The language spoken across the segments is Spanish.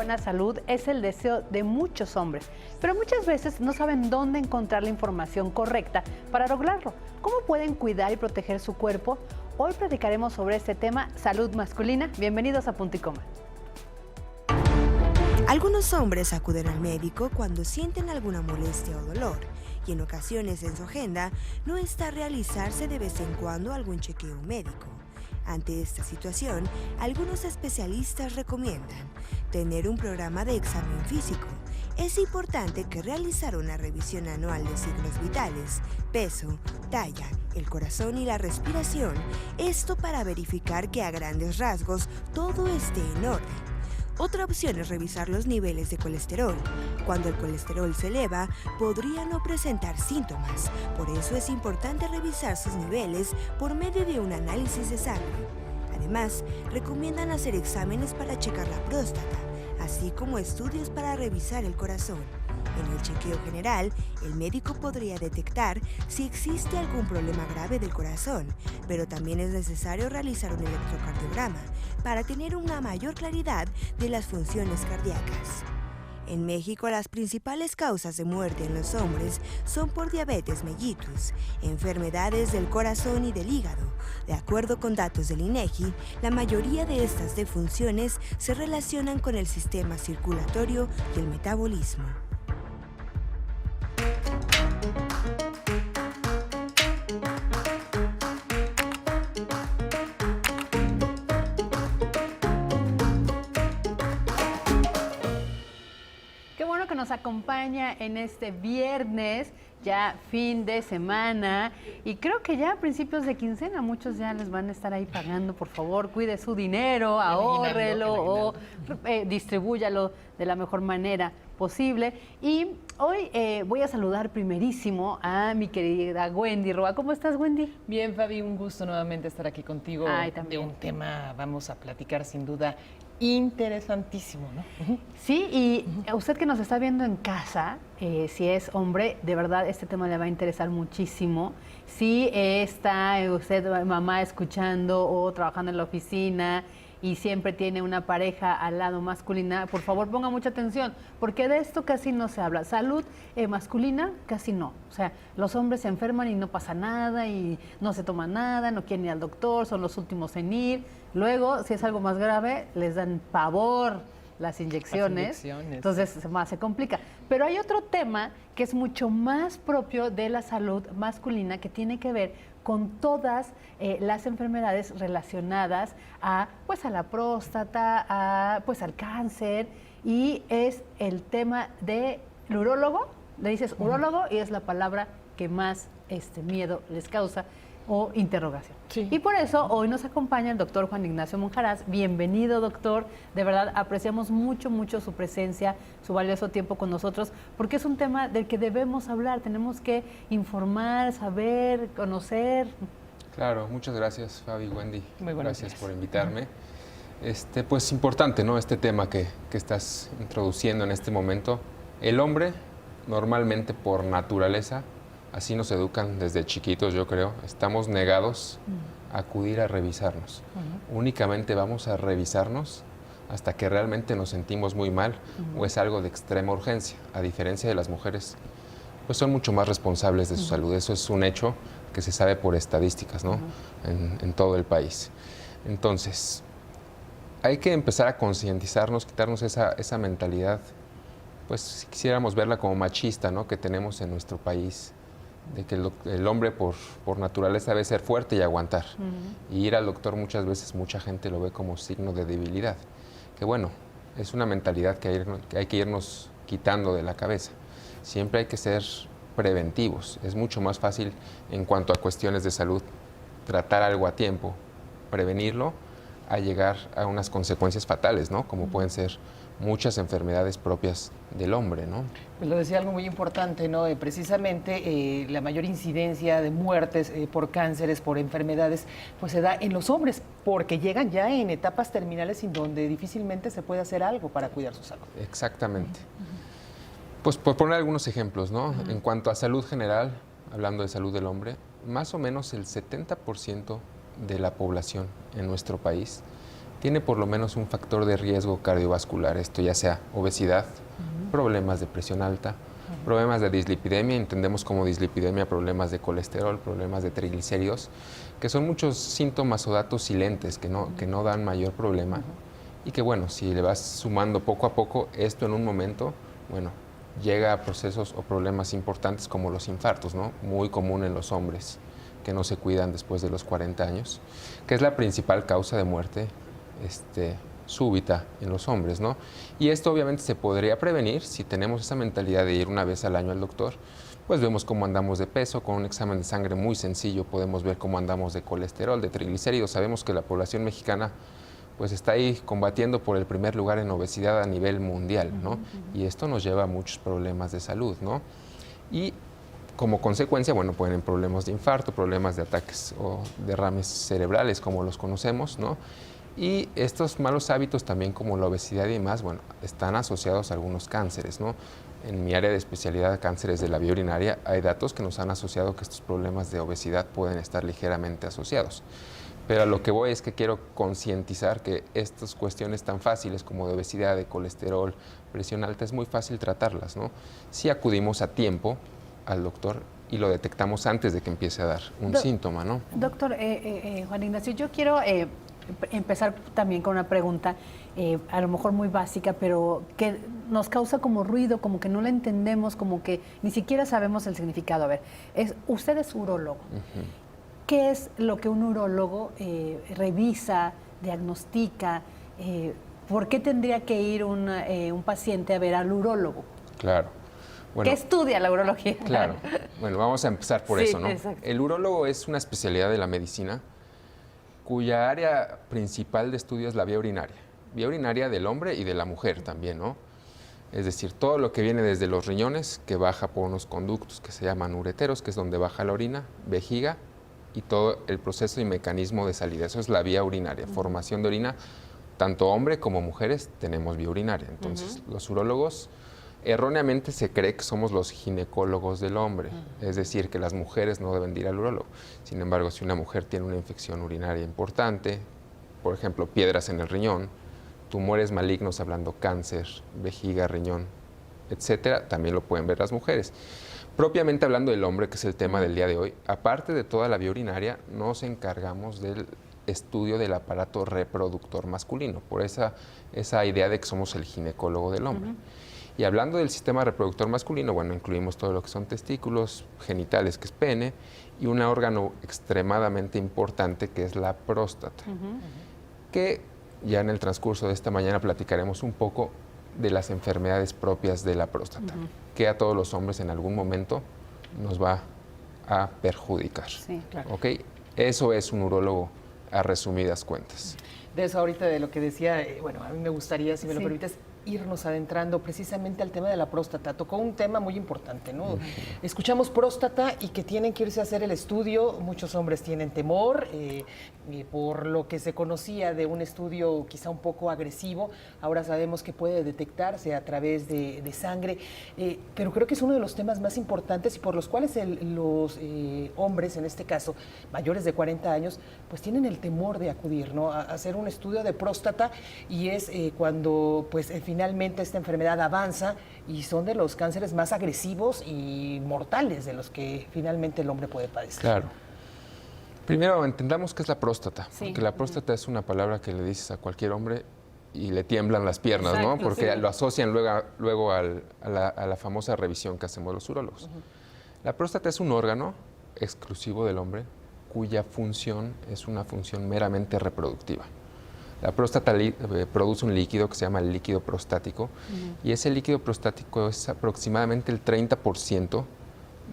buena salud es el deseo de muchos hombres, pero muchas veces no saben dónde encontrar la información correcta para lograrlo. ¿Cómo pueden cuidar y proteger su cuerpo? Hoy platicaremos sobre este tema, salud masculina. Bienvenidos a Punto y Coma. Algunos hombres acuden al médico cuando sienten alguna molestia o dolor, y en ocasiones en su agenda no está realizarse de vez en cuando algún chequeo médico. Ante esta situación, algunos especialistas recomiendan tener un programa de examen físico. Es importante que realizar una revisión anual de signos vitales, peso, talla, el corazón y la respiración, esto para verificar que a grandes rasgos todo esté en orden. Otra opción es revisar los niveles de colesterol. Cuando el colesterol se eleva, podría no presentar síntomas. Por eso es importante revisar sus niveles por medio de un análisis de sangre. Además, recomiendan hacer exámenes para checar la próstata, así como estudios para revisar el corazón. En el chequeo general, el médico podría detectar si existe algún problema grave del corazón, pero también es necesario realizar un electrocardiograma para tener una mayor claridad de las funciones cardíacas. En México, las principales causas de muerte en los hombres son por diabetes mellitus, enfermedades del corazón y del hígado. De acuerdo con datos del INEGI, la mayoría de estas defunciones se relacionan con el sistema circulatorio y el metabolismo. Qué bueno que nos acompaña en este viernes, ya fin de semana, y creo que ya a principios de quincena muchos ya les van a estar ahí pagando. Por favor, cuide su dinero, ahórrelo o distribúyalo de la mejor manera posible. Y hoy voy a saludar primerísimo a mi querida Wendy Roa. ¿Cómo estás, Wendy? Bien, Fabi, un gusto nuevamente estar aquí contigo. Ay, de un tema, vamos a platicar sin duda interesantísimo, ¿no? Sí, y a usted que nos está viendo en casa, si es hombre, de verdad este tema le va a interesar muchísimo. Si está usted, mamá, escuchando o trabajando en la oficina y siempre tiene una pareja al lado masculina, por favor ponga mucha atención, porque de esto casi no se habla. Salud masculina, casi no. O sea, los hombres se enferman y no pasa nada y no se toma nada, no quieren ir al doctor, son los últimos en ir. Luego, si es algo más grave, les dan pavor las inyecciones. Entonces se complica. Pero hay otro tema que es mucho más propio de la salud masculina, que tiene que ver con todas las enfermedades relacionadas a, pues, a la próstata, pues, al cáncer, y es el tema del urólogo. Le dices urólogo y es la palabra que más miedo les causa o interrogación. Sí. Y por eso hoy nos acompaña el doctor Juan Ignacio Monjaraz. Bienvenido, doctor. De verdad, apreciamos mucho, mucho su presencia, su valioso tiempo con nosotros, porque es un tema del que debemos hablar. Tenemos que informar, saber, conocer. Claro, muchas gracias, Fabi, Wendy. Muy buenos gracias días por invitarme. Pues importante, ¿no? Este tema que estás introduciendo en este momento. El hombre, normalmente por naturaleza, así nos educan desde chiquitos, yo creo. Estamos negados a acudir a revisarnos. Únicamente vamos a revisarnos hasta que realmente nos sentimos muy mal o es algo de extrema urgencia. A diferencia de las mujeres, pues son mucho más responsables de su salud. Eso es un hecho que se sabe por estadísticas, ¿no? En todo el país. Entonces, hay que empezar a concientizarnos, quitarnos esa mentalidad, pues si quisiéramos verla como machista, ¿no? Que tenemos en nuestro país, de que el hombre por naturaleza debe ser fuerte y aguantar. Y ir al doctor muchas veces, mucha gente lo ve como signo de debilidad. Que bueno, es una mentalidad que hay que irnos quitando de la cabeza. Siempre hay que ser preventivos. Es mucho más fácil en cuanto a cuestiones de salud tratar algo a tiempo, prevenirlo, a llegar a unas consecuencias fatales, ¿no? Como pueden ser muchas enfermedades propias del hombre, ¿no? Pues lo decía algo muy importante, ¿no? Precisamente la mayor incidencia de muertes por cánceres, por enfermedades, pues se da en los hombres, porque llegan ya en etapas terminales en donde difícilmente se puede hacer algo para cuidar su salud. Exactamente. Pues por poner algunos ejemplos, ¿no? En cuanto a salud general, hablando de salud del hombre, más o menos el 70% de la población en nuestro país tiene por lo menos un factor de riesgo cardiovascular, esto ya sea obesidad, problemas de presión alta, problemas de dislipidemia, entendemos como dislipidemia problemas de colesterol, problemas de triglicéridos, que son muchos síntomas o datos silentes que no dan mayor problema y que bueno, si le vas sumando poco a poco, esto en un momento, bueno, llega a procesos o problemas importantes como los infartos, ¿no? Muy común en los hombres que no se cuidan después de los 40 años, que es la principal causa de muerte súbita en los hombres, ¿no? Y esto obviamente se podría prevenir si tenemos esa mentalidad de ir una vez al año al doctor, pues vemos cómo andamos de peso, con un examen de sangre muy sencillo podemos ver cómo andamos de colesterol, de triglicéridos. Sabemos que la población mexicana pues está ahí combatiendo por el primer lugar en obesidad a nivel mundial, ¿no? Y esto nos lleva a muchos problemas de salud, ¿no? Y como consecuencia, bueno, pueden haber problemas de infarto, problemas de ataques o derrames cerebrales como los conocemos, ¿no? Y estos malos hábitos también como la obesidad y demás, bueno, están asociados a algunos cánceres, ¿no? En mi área de especialidad, cánceres de la vía urinaria, hay datos que nos han asociado que estos problemas de obesidad pueden estar ligeramente asociados. Pero a lo que voy es que quiero concientizar que estas cuestiones tan fáciles como de obesidad, de colesterol, presión alta, es muy fácil tratarlas, ¿no? Si acudimos a tiempo al doctor y lo detectamos antes de que empiece a dar un síntoma, ¿no? Doctor Juan Ignacio, yo quiero empezar también con una pregunta, a lo mejor muy básica, pero que nos causa como ruido, como que no la entendemos, como que ni siquiera sabemos el significado. A ver, usted es urólogo. ¿Qué es lo que un urólogo revisa, diagnostica? ¿Por qué tendría que ir un paciente a ver al urólogo? Claro. Bueno, ¿qué estudia la urología? Claro. Bueno, vamos a empezar por eso, ¿no? Exacto. El urólogo es una especialidad de la medicina cuya área principal de estudio es la vía urinaria del hombre y de la mujer también, ¿no? Es decir, todo lo que viene desde los riñones, que baja por unos conductos que se llaman ureteros, que es donde baja la orina, vejiga, y todo el proceso y mecanismo de salida. Eso es la vía urinaria, formación de orina. Tanto hombre como mujeres tenemos vía urinaria. Entonces, los urólogos, erróneamente se cree que somos los ginecólogos del hombre, es decir, que las mujeres no deben de ir al urólogo. Sin embargo, si una mujer tiene una infección urinaria importante, por ejemplo, piedras en el riñón, tumores malignos, hablando cáncer, vejiga, riñón, etcétera, también lo pueden ver las mujeres. Propiamente hablando del hombre, que es el tema del día de hoy, aparte de toda la vía urinaria, nos encargamos del estudio del aparato reproductor masculino, por esa idea de que somos el ginecólogo del hombre. Y hablando del sistema reproductor masculino, bueno, incluimos todo lo que son testículos, genitales, que es pene, y un órgano extremadamente importante que es la próstata, que ya en el transcurso de esta mañana platicaremos un poco de las enfermedades propias de la próstata, que a todos los hombres en algún momento nos va a perjudicar. Sí, claro. ¿Ok? Eso es un urólogo a resumidas cuentas. De eso ahorita de lo que decía, bueno, a mí me gustaría, si me lo permites, irnos adentrando precisamente al tema de la próstata. Tocó un tema muy importante, ¿no? Escuchamos próstata y que tienen que irse a hacer el estudio. Muchos hombres tienen temor por lo que se conocía de un estudio quizá un poco agresivo. Ahora sabemos que puede detectarse a través de sangre, pero creo que es uno de los temas más importantes y por los cuales los hombres, en este caso, mayores de 40 años, pues tienen el temor de acudir, ¿no? A hacer un estudio de próstata, y es cuando pues finalmente esta enfermedad avanza y son de los cánceres más agresivos y mortales de los que finalmente el hombre puede padecer. Claro. Primero entendamos qué es la próstata, Sí. porque la próstata es una palabra que le dices a cualquier hombre y le tiemblan las piernas, Exacto, ¿no? Porque sí. lo asocian luego a la famosa revisión que hacemos los urólogos. La próstata es un órgano exclusivo del hombre cuya función es una función meramente reproductiva. La próstata produce un líquido que se llama el líquido prostático, y ese líquido prostático es aproximadamente el 30%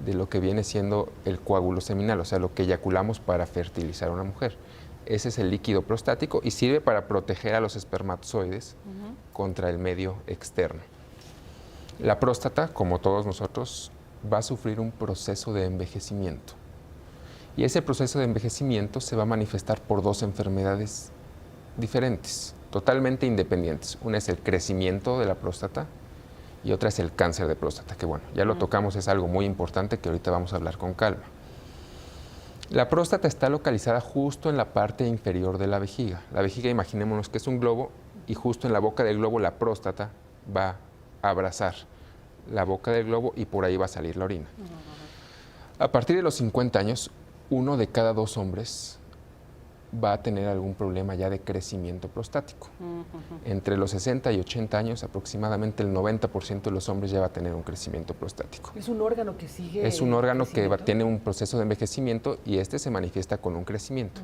de lo que viene siendo el coágulo seminal, o sea, lo que eyaculamos para fertilizar a una mujer. Ese es el líquido prostático y sirve para proteger a los espermatozoides contra el medio externo. La próstata, como todos nosotros, va a sufrir un proceso de envejecimiento. Y ese proceso de envejecimiento se va a manifestar por dos enfermedades diferentes, totalmente independientes. Una es el crecimiento de la próstata y otra es el cáncer de próstata, que bueno, ya lo tocamos, es algo muy importante que ahorita vamos a hablar con calma. La próstata está localizada justo en la parte inferior de la vejiga. La vejiga, imaginémonos que es un globo y justo en la boca del globo la próstata va a abrazar la boca del globo y por ahí va a salir la orina. A partir de los 50 años, 1 de cada 2 hombres va a tener algún problema ya de crecimiento prostático. Entre los 60 y 80 años, aproximadamente el 90% de los hombres ya va a tener un crecimiento prostático. Es un órgano que sigue. Es un órgano que tiene un proceso de envejecimiento y este se manifiesta con un crecimiento.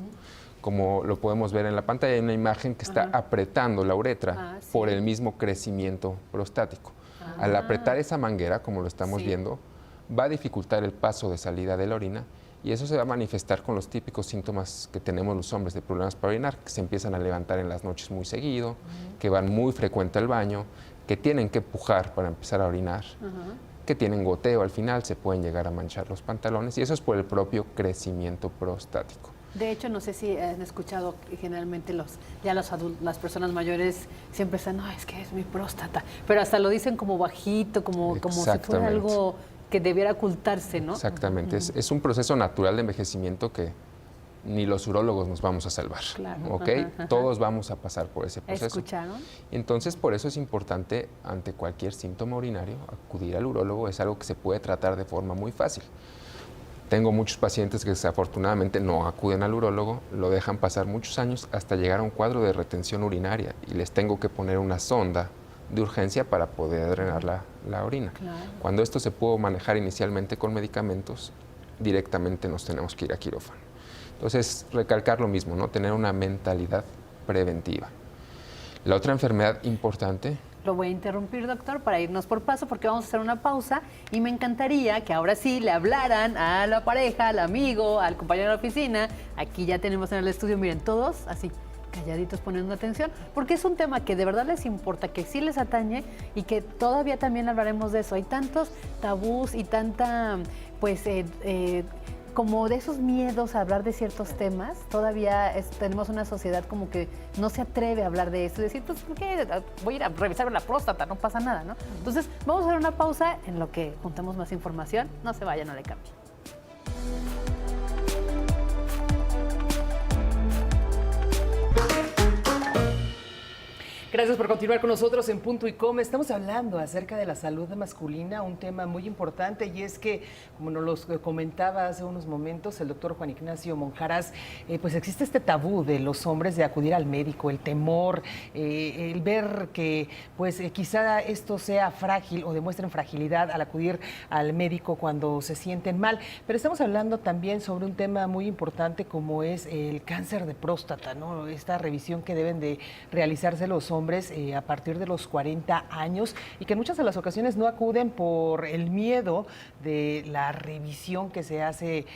Como lo podemos ver en la pantalla, hay una imagen que está apretando la uretra por el mismo crecimiento prostático. Al apretar esa manguera, como lo estamos viendo, va a dificultar el paso de salida de la orina y eso se va a manifestar con los típicos síntomas que tenemos los hombres de problemas para orinar, que se empiezan a levantar en las noches muy seguido, que van muy frecuente al baño, que tienen que pujar para empezar a orinar, que tienen goteo al final, se pueden llegar a manchar los pantalones y eso es por el propio crecimiento prostático. De hecho, no sé si han escuchado que generalmente las personas mayores siempre están, no, es que es mi próstata, pero hasta lo dicen como bajito, como si fuera algo que debiera ocultarse, ¿no? Exactamente, es un proceso natural de envejecimiento que ni los urólogos nos vamos a salvar, claro. ¿ok? Todos vamos a pasar por ese proceso. ¿Escucharon? Entonces, por eso es importante, ante cualquier síntoma urinario, acudir al urólogo, es algo que se puede tratar de forma muy fácil. Tengo muchos pacientes que desafortunadamente no acuden al urólogo, lo dejan pasar muchos años hasta llegar a un cuadro de retención urinaria y les tengo que poner una sonda de urgencia para poder drenar la orina. Claro. Cuando esto se pudo manejar inicialmente con medicamentos, directamente nos tenemos que ir a quirófano. Entonces, recalcar lo mismo, ¿no? Tener una mentalidad preventiva. La otra enfermedad importante... Lo voy a interrumpir, doctor, para irnos por paso, porque vamos a hacer una pausa y me encantaría que ahora sí le hablaran a la pareja, al amigo, al compañero de la oficina. Aquí ya tenemos en el estudio, miren, todos así calladitos poniendo atención, porque es un tema que de verdad les importa, que sí les atañe y que todavía también hablaremos de eso. Hay tantos tabús y tanta, pues, como de esos miedos a hablar de ciertos temas. Todavía tenemos una sociedad como que no se atreve a hablar de eso y decir, pues, ¿por qué? Voy a ir a revisarme la próstata, no pasa nada, ¿no? Entonces, vamos a hacer una pausa en lo que juntamos más información. No se vayan, no le cambien. Gracias por continuar con nosotros en Punto y Coma. Estamos hablando acerca de la salud masculina, un tema muy importante, y es que, como nos lo comentaba hace unos momentos el doctor Juan Ignacio Monjaras, pues existe este tabú de los hombres de acudir al médico, el temor, el ver que pues quizá esto sea frágil o demuestren fragilidad al acudir al médico cuando se sienten mal. Pero estamos hablando también sobre un tema muy importante como es el cáncer de próstata, ¿no? Esta revisión que deben de realizarse los hombres a partir de los 40 años y que en muchas de las ocasiones no acuden por el miedo de la revisión que se hace,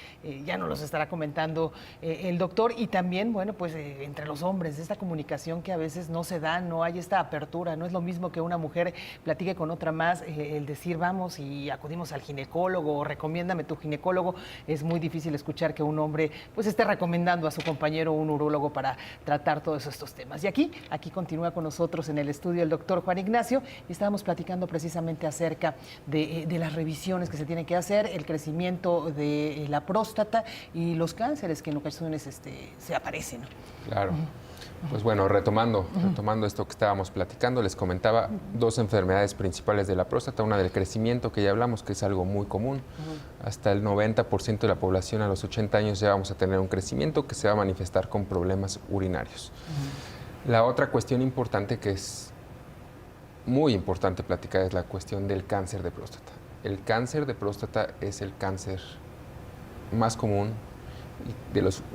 ya nos los estará comentando el doctor, y también, bueno, pues entre los hombres, esta comunicación que a veces no se da, no hay esta apertura, no es lo mismo que una mujer platique con otra más, el decir vamos y acudimos al ginecólogo o recomiéndame tu ginecólogo. Es muy difícil escuchar que un hombre pues esté recomendando a su compañero un urólogo para tratar todos estos temas. Y aquí continúa con nosotros en el estudio el doctor Juan Ignacio y estábamos platicando precisamente acerca de las revisiones que se tienen que hacer, el crecimiento de la próstata y los cánceres que en ocasiones se aparecen. Claro. Pues bueno, retomando esto que estábamos platicando, les comentaba 2 enfermedades principales de la próstata, una del crecimiento, que ya hablamos, que es algo muy común. Hasta el 90% de la población a los 80 años ya vamos a tener un crecimiento que se va a manifestar con problemas urinarios. La otra cuestión importante, que es muy importante platicar, es la cuestión del cáncer de próstata. El cáncer de próstata es el cáncer más común,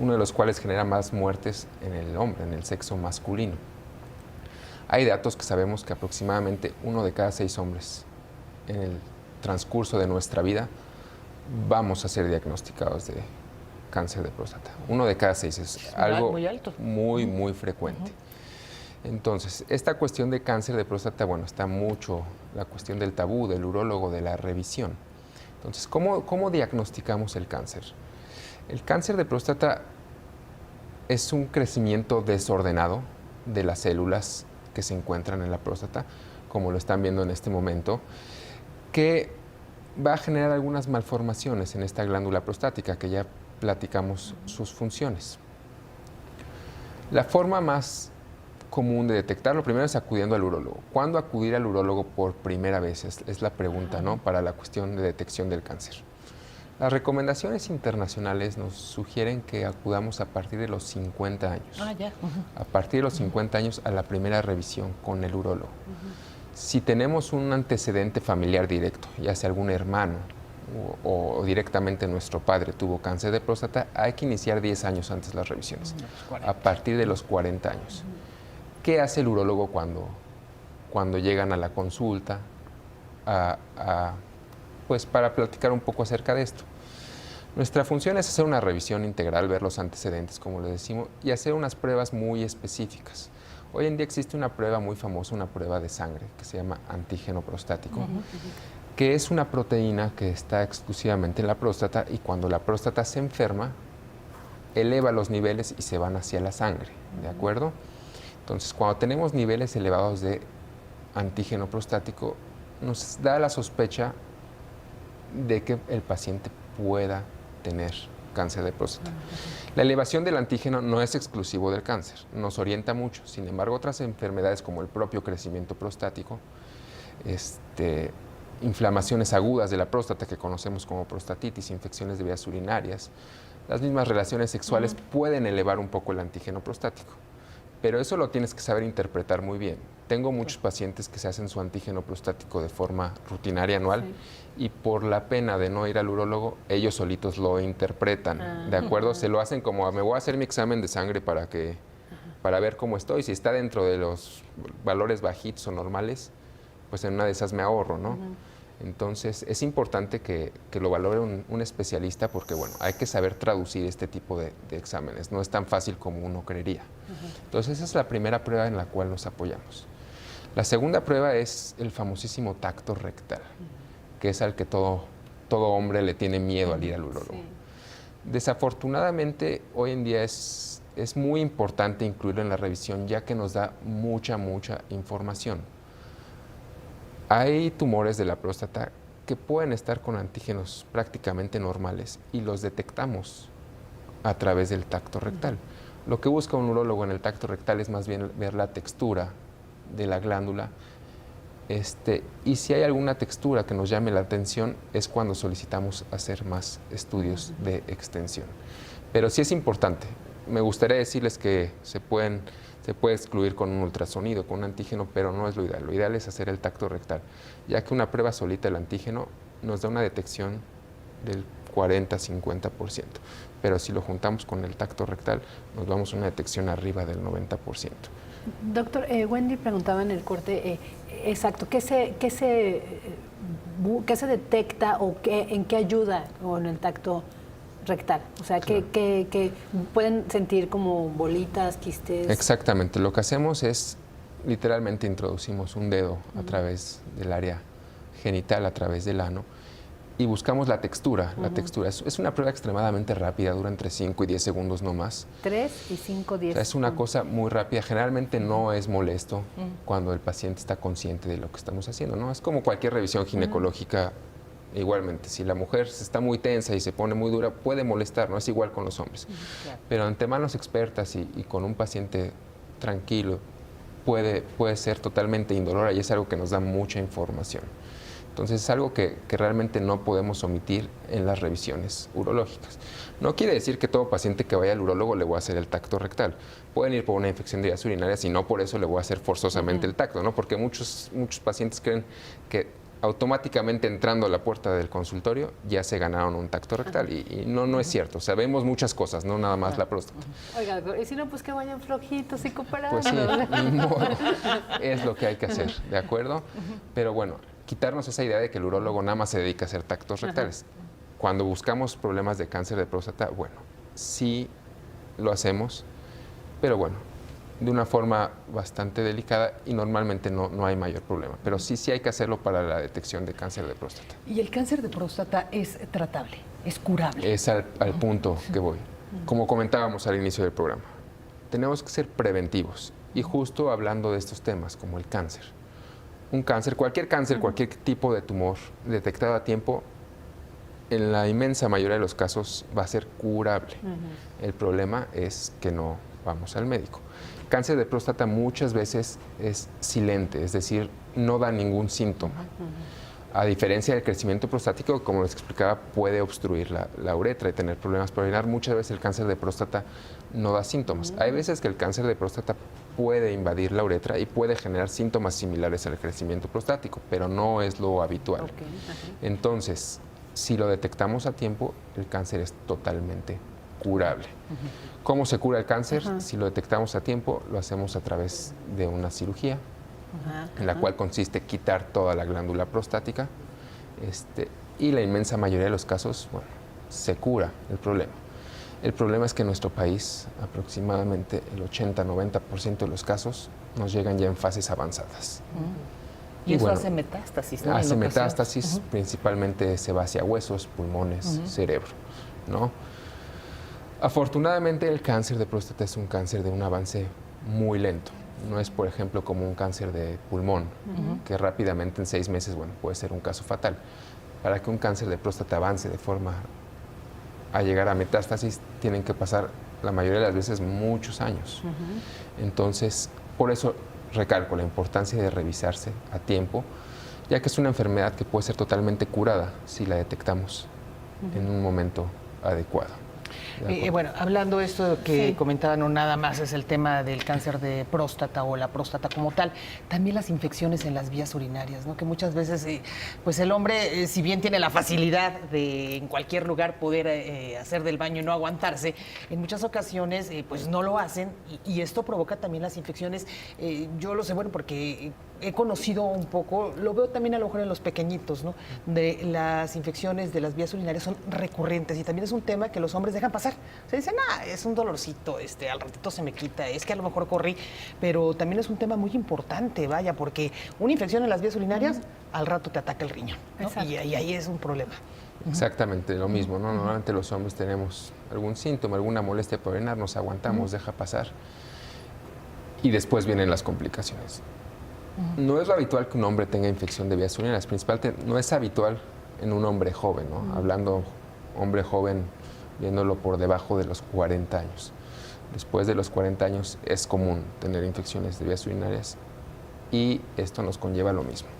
uno de los cuales genera más muertes en el hombre, en el sexo masculino. Hay datos que sabemos que aproximadamente 1 de cada 6 hombres en el transcurso de nuestra vida vamos a ser diagnosticados de cáncer de próstata. 1 de cada 6 es algo muy alto, muy frecuente. Entonces, esta cuestión de cáncer de próstata, bueno, está mucho la cuestión del tabú, del urólogo, de la revisión. Entonces, ¿cómo diagnosticamos el cáncer? El cáncer de próstata es un crecimiento desordenado de las células que se encuentran en la próstata, como lo están viendo en este momento, que va a generar algunas malformaciones en esta glándula prostática, que ya platicamos sus funciones. La forma más común de detectarlo primero es acudiendo al urólogo. ¿Cuándo acudir al urólogo por primera vez? Es la pregunta, ¿no? Para la cuestión de detección del cáncer. Las recomendaciones internacionales nos sugieren que acudamos a partir de los 50 años. A partir de los 50 años a la primera revisión con el urólogo. Si tenemos un antecedente familiar directo, ya sea algún hermano o directamente nuestro padre tuvo cáncer de próstata, hay que iniciar 10 años antes las revisiones, a partir de los 40 años. ¿Qué hace el urólogo cuando llegan a la consulta pues para platicar un poco acerca de esto? Nuestra función es hacer una revisión integral, ver los antecedentes, como le decimos, y hacer unas pruebas muy específicas. Hoy en día existe una prueba muy famosa, una prueba de sangre, que se llama antígeno prostático, que es una proteína que está exclusivamente en la próstata y cuando la próstata se enferma, eleva los niveles y se van hacia la sangre, ¿de acuerdo? Entonces, cuando tenemos niveles elevados de antígeno prostático, nos da la sospecha de que el paciente pueda tener cáncer de próstata. La elevación del antígeno no es exclusivo del cáncer, nos orienta mucho. Sin embargo, otras enfermedades como el propio crecimiento prostático, inflamaciones agudas de la próstata que conocemos como prostatitis, infecciones de vías urinarias, las mismas relaciones sexuales pueden elevar un poco el antígeno prostático. Pero eso lo tienes que saber interpretar muy bien. Tengo muchos pacientes que se hacen su antígeno prostático de forma rutinaria anual y por la pena de no ir al urólogo, ellos solitos lo interpretan, ¿de acuerdo? Se lo hacen como, me voy a hacer mi examen de sangre para ver cómo estoy. Si está dentro de los valores bajitos o normales, pues en una de esas me ahorro, ¿no? Entonces, es importante que lo valore un especialista porque, bueno, hay que saber traducir este tipo de exámenes. No es tan fácil como uno creería. Entonces, esa es la primera prueba en la cual nos apoyamos. La segunda prueba es el famosísimo tacto rectal, que es al que todo hombre le tiene miedo al ir al urólogo. Desafortunadamente, hoy en día es muy importante incluirlo en la revisión, ya que nos da mucha información. Hay tumores de la próstata que pueden estar con antígenos prácticamente normales y los detectamos a través del tacto rectal. Lo que busca un urólogo en el tacto rectal es más bien ver la textura de la glándula y si hay alguna textura que nos llame la atención es cuando solicitamos hacer más estudios de extensión. Pero sí es importante. Me gustaría decirles que se puede excluir con un ultrasonido, con un antígeno, pero no es lo ideal. Lo ideal es hacer el tacto rectal, ya que una prueba solita del antígeno nos da una detección del 40-50%, pero si lo juntamos con el tacto rectal, nos vamos a una detección arriba del 90%. Doctor, Wendy preguntaba en el corte, exacto, ¿qué se detecta o en qué ayuda con el tacto rectal? O sea, Claro. que pueden sentir como bolitas, quistes. Exactamente, lo que hacemos es literalmente introducimos un dedo a través del área genital, a través del ano, y buscamos la textura. La textura es una prueba extremadamente rápida, dura entre 5 y 10 segundos no más. 3 y 5, 10. O sea, es una cosa muy rápida, generalmente no es molesto cuando el paciente está consciente de lo que estamos haciendo, ¿no? Es como cualquier revisión ginecológica. Igualmente, si la mujer está muy tensa y se pone muy dura, puede molestar, no es igual con los hombres. Claro. Pero ante manos expertas y con un paciente tranquilo, puede ser totalmente indolora y es algo que nos da mucha información. Entonces es algo que realmente no podemos omitir en las revisiones urológicas. No quiere decir que todo paciente que vaya al urólogo le voy a hacer el tacto rectal. Pueden ir por una infección de vías urinarias y no por eso le voy a hacer forzosamente el tacto, ¿no? Porque muchos pacientes creen que automáticamente entrando a la puerta del consultorio ya se ganaron un tacto rectal y no es cierto. O sea, vemos muchas cosas, no nada más la próstata. Oiga, y si no, pues que vayan flojitos y cooperados. Pues sí, ni modo. Es lo que hay que hacer, ¿de acuerdo? Pero bueno, quitarnos esa idea de que el urólogo nada más se dedica a hacer tactos rectales. Cuando buscamos problemas de cáncer de próstata, bueno, sí lo hacemos, pero bueno, de una forma bastante delicada y normalmente no hay mayor problema. Pero sí hay que hacerlo para la detección de cáncer de próstata. ¿Y el cáncer de próstata es tratable? ¿Es curable? Es al punto que voy. Como comentábamos al inicio del programa, tenemos que ser preventivos. Y justo hablando de estos temas, como el cáncer. Un cáncer, cualquier tipo de tumor detectado a tiempo, en la inmensa mayoría de los casos va a ser curable. El problema es que no vamos al médico. Cáncer de próstata muchas veces es silente, es decir, no da ningún síntoma. A diferencia del crecimiento prostático, como les explicaba, puede obstruir la uretra y tener problemas para orinar. Muchas veces el cáncer de próstata no da síntomas. Hay veces que el cáncer de próstata puede invadir la uretra y puede generar síntomas similares al crecimiento prostático, pero no es lo habitual. Entonces, si lo detectamos a tiempo, el cáncer es totalmente curable. ¿Cómo se cura el cáncer? Si lo detectamos a tiempo, lo hacemos a través de una cirugía, en la cual consiste quitar toda la glándula prostática, y la inmensa mayoría de los casos, bueno, se cura el problema. El problema es que en nuestro país aproximadamente el 80-90% de los casos nos llegan ya en fases avanzadas. Y eso hace metástasis, ¿no? Hace metástasis, principalmente se va hacia huesos, pulmones, cerebro, ¿no? Afortunadamente el cáncer de próstata es un cáncer de un avance muy lento. No es, por ejemplo, como un cáncer de pulmón, que rápidamente en 6 meses, bueno, puede ser un caso fatal. Para que un cáncer de próstata avance de forma a llegar a metástasis, tienen que pasar la mayoría de las veces muchos años. Entonces, por eso recalco la importancia de revisarse a tiempo, ya que es una enfermedad que puede ser totalmente curada si la detectamos en un momento adecuado. Bueno, hablando esto que comentaba, no nada más es el tema del cáncer de próstata o la próstata como tal, también las infecciones en las vías urinarias, ¿no? Que muchas veces, pues el hombre, si bien tiene la facilidad de en cualquier lugar poder hacer del baño y no aguantarse, en muchas ocasiones, pues no lo hacen y esto provoca también las infecciones. Yo lo sé, bueno, porque he conocido un poco, lo veo también a lo mejor en los pequeñitos, ¿no? De las infecciones de las vías urinarias son recurrentes y también es un tema que los hombres dejan pasar. Se dicen, es un dolorcito, al ratito se me quita, es que a lo mejor corrí, pero también es un tema muy importante, vaya, porque una infección en las vías urinarias al rato te ataca el riñón, ¿no? Y ahí es un problema. Exactamente lo mismo, ¿no? Normalmente los hombres tenemos algún síntoma, alguna molestia por orinar, nos aguantamos, deja pasar y después vienen las complicaciones. No es lo habitual que un hombre tenga infección de vías urinarias, principalmente no es habitual en un hombre joven, ¿no? Hablando hombre joven, viéndolo por debajo de los 40 años. Después de los 40 años es común tener infecciones de vías urinarias y esto nos conlleva lo mismo.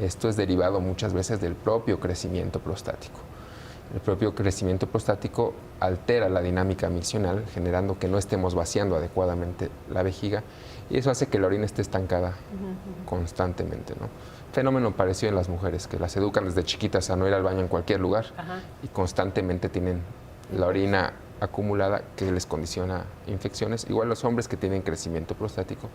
Esto es derivado muchas veces del propio crecimiento prostático. El propio crecimiento prostático altera la dinámica miccional, generando que no estemos vaciando adecuadamente la vejiga y eso hace que la orina esté estancada constantemente, ¿no? Fenómeno parecido en las mujeres, que las educan desde chiquitas a no ir al baño en cualquier lugar y constantemente tienen la orina acumulada que les condiciona infecciones. Igual los hombres que tienen crecimiento prostático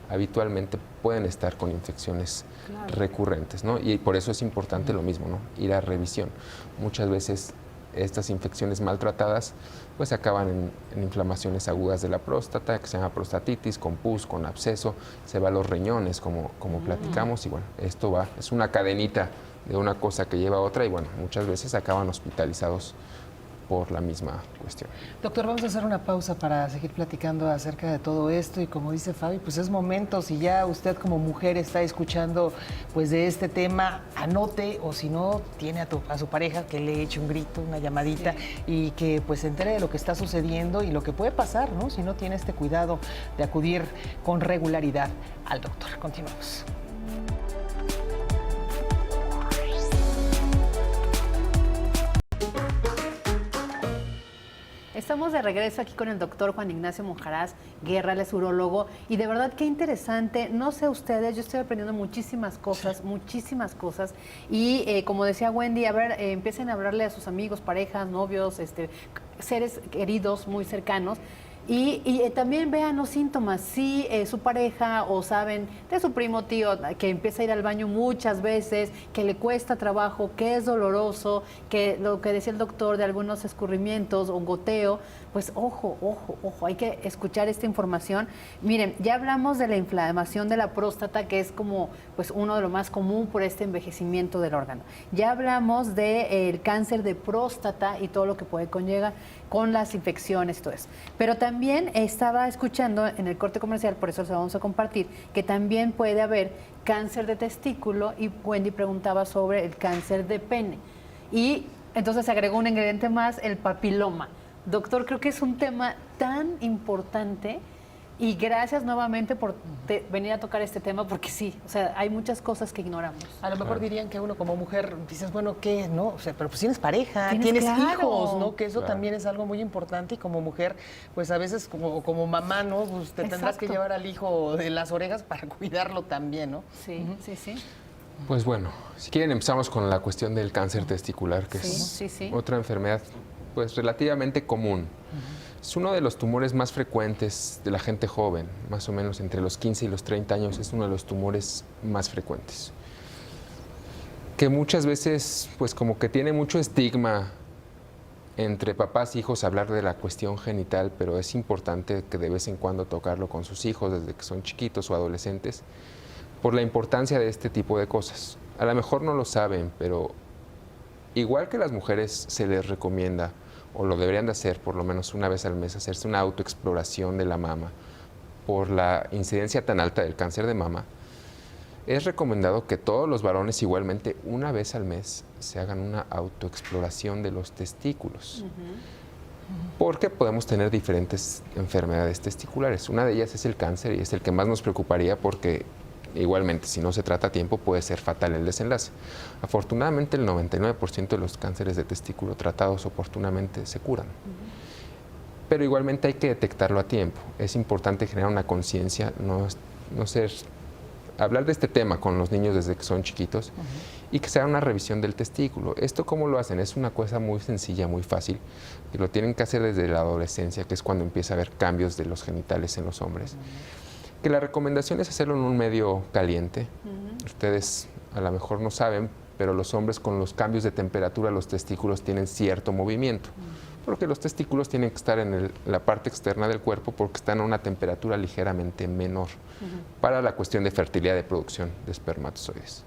habitualmente pueden estar con infecciones recurrentes, ¿no? Y por eso es importante lo mismo, ¿no? Ir a revisión. Muchas veces estas infecciones maltratadas pues acaban en inflamaciones agudas de la próstata, que se llama prostatitis, con pus, con absceso, se va a los riñones, como platicamos, y bueno, esto es una cadenita de una cosa que lleva a otra, y bueno, muchas veces acaban hospitalizados por la misma cuestión. Doctor, vamos a hacer una pausa para seguir platicando acerca de todo esto y como dice Fabi, pues es momento, si ya usted como mujer está escuchando pues de este tema, anote o si no, tiene a su pareja que le eche un grito, una llamadita y que pues se entere de lo que está sucediendo y lo que puede pasar, ¿no? Si no tiene este cuidado de acudir con regularidad al doctor. Continuamos. Estamos de regreso aquí con el doctor Juan Ignacio Monjaraz Guerra, él es urólogo, y de verdad qué interesante, no sé ustedes, yo estoy aprendiendo muchísimas cosas, y como decía Wendy, a ver, empiecen a hablarle a sus amigos, parejas, novios, seres queridos muy cercanos, y también vean los síntomas, si su pareja o saben de su primo tío que empieza a ir al baño muchas veces, que le cuesta trabajo, que es doloroso, que lo que decía el doctor de algunos escurrimientos o goteo, pues ojo, hay que escuchar esta información. Miren, ya hablamos de la inflamación de la próstata, que es como pues uno de lo más común por este envejecimiento del órgano. Ya hablamos del cáncer de próstata y todo lo que puede conllevar con las infecciones y todo eso. Pero también estaba escuchando en el corte comercial, por eso se lo vamos a compartir, que también puede haber cáncer de testículo y Wendy preguntaba sobre el cáncer de pene. Y entonces se agregó un ingrediente más, el papiloma. Doctor, creo que es un tema tan importante y gracias nuevamente por venir a tocar este tema, porque sí, o sea, hay muchas cosas que ignoramos. A lo mejor dirían que uno como mujer dices, bueno, ¿qué? ¿No? O sea, pero pues tienes pareja, Tienes, tienes claro. hijos, ¿no? Que eso Claro. también es algo muy importante y como mujer, pues a veces como mamá, ¿no? Pues te tendrás que Exacto. llevar al hijo de las orejas para cuidarlo también, ¿no? Sí, sí, sí. Pues bueno, si quieren empezamos con la cuestión del cáncer testicular, que Sí, es sí, sí. otra enfermedad pues relativamente común. Es uno de los tumores más frecuentes de la gente joven, más o menos entre los 15 y los 30 años es uno de los tumores más frecuentes. Que muchas veces pues como que tiene mucho estigma entre papás e hijos hablar de la cuestión genital, pero es importante que de vez en cuando tocarlo con sus hijos desde que son chiquitos o adolescentes, por la importancia de este tipo de cosas. A lo mejor no lo saben, pero igual que las mujeres se les recomienda, o lo deberían de hacer por lo menos una vez al mes, hacerse una autoexploración de la mama por la incidencia tan alta del cáncer de mama, es recomendado que todos los varones igualmente una vez al mes se hagan una autoexploración de los testículos. Porque podemos tener diferentes enfermedades testiculares. Una de ellas es el cáncer y es el que más nos preocuparía porque igualmente si no se trata a tiempo puede ser fatal el desenlace. Afortunadamente el 99% de los cánceres de testículo tratados oportunamente se curan. Pero igualmente hay que detectarlo a tiempo. Es importante generar una conciencia, hablar de este tema con los niños desde que son chiquitos y que se haga una revisión del testículo. ¿Esto cómo lo hacen? Es una cosa muy sencilla, muy fácil, y lo tienen que hacer desde la adolescencia, que es cuando empieza a haber cambios de los genitales en los hombres. Que la recomendación es hacerlo en un medio caliente. Ustedes a lo mejor no saben, pero los hombres con los cambios de temperatura, los testículos tienen cierto movimiento. Porque los testículos tienen que estar en la parte externa del cuerpo porque están a una temperatura ligeramente menor para la cuestión de fertilidad de producción de espermatozoides.